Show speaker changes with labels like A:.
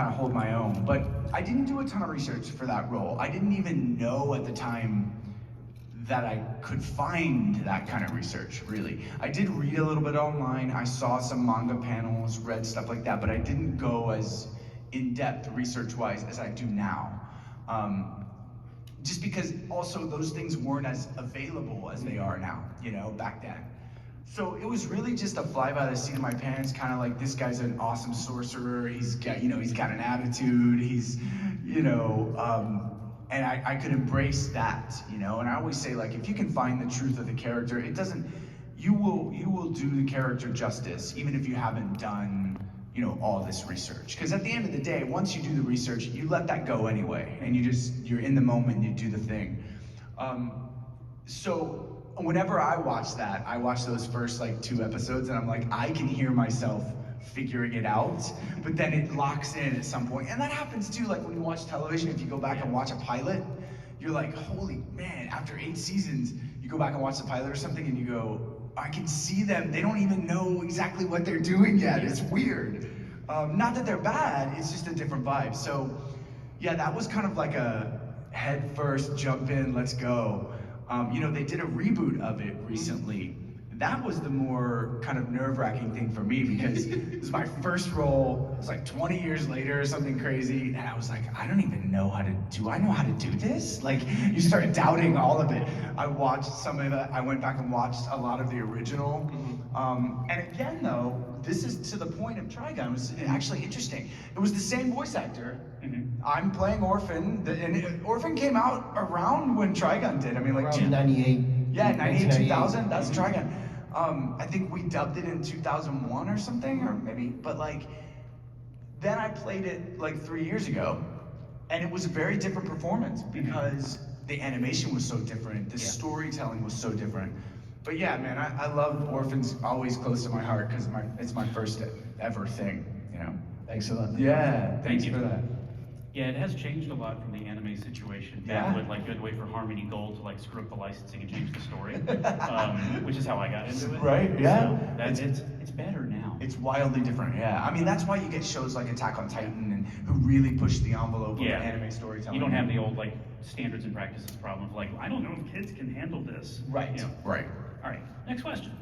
A: kind of hold my own. But I didn't do a ton of research for that role. I didn't even know at the time that I could find that kind of research, really. I did read a little bit online, I saw some manga panels, read stuff like that, but I didn't go as in-depth research-wise as I do now. Just because also those things weren't as available as they are now, you know, back then. So it was really just a fly by the seat of my pants, kind of like, this guy's an awesome sorcerer, he's got, you know, he's got an attitude, he's, you know, and I could embrace that, you know. And I always say, like, if you can find the truth of the character, it doesn't, you will do the character justice, even if you haven't done, you know, all this research. Because at the end of the day, once you do the research, you let that go anyway, and you're in the moment, you do the thing. So whenever I watch that, I watch those first like 2 episodes, and I'm like, I can hear myself figuring it out, but then it locks in at some point. And that happens too, like when you watch television, if you go back and watch a pilot, you're like, holy man, after 8 seasons, you go back and watch the pilot or something and you go, I can see them, they don't even know exactly what they're doing yet, it's weird. Not that they're bad, it's just a different vibe. So yeah, that was kind of like a head first, jump in, let's go. You know, they did a reboot of it recently. That was the more kind of nerve-wracking thing for me, because it was my first role. It was like 20 years later or something crazy, and I was like, I don't even know how to do. I know how to do this? Like, you start doubting all of it. I watched some of it. I went back and watched a lot of the original. And again, though, this is to the point of Trigun. It was actually interesting. It was the same voice actor. I'm playing Orphan, and Orphan came out around when Trigun did. I mean, like
B: around 98.
A: Yeah, 98, 2000. That's Trigun. I think we dubbed it in 2001 or something, or maybe. But like, then I played it like 3 years ago, and it was a very different performance because the animation was so different, the storytelling was so different. But yeah, man, I love Orphan's always close to my heart because it's my first ever thing, you know.
B: Thanks a lot.
A: Yeah, thanks for that.
C: Yeah, it has changed a lot from the anime situation. Back with like Good Way for Harmony Gold to like screw up the licensing and change the story, which is how I got into it.
A: Right, yeah.
C: So it's better now.
A: It's wildly different, yeah. I mean, that's why you get shows like Attack on Titan and who really push the envelope of anime storytelling.
C: You don't have the old like standards and practices problem of like, I don't know if kids can handle this.
A: Right,
C: you know?
A: right.
C: All right, next question.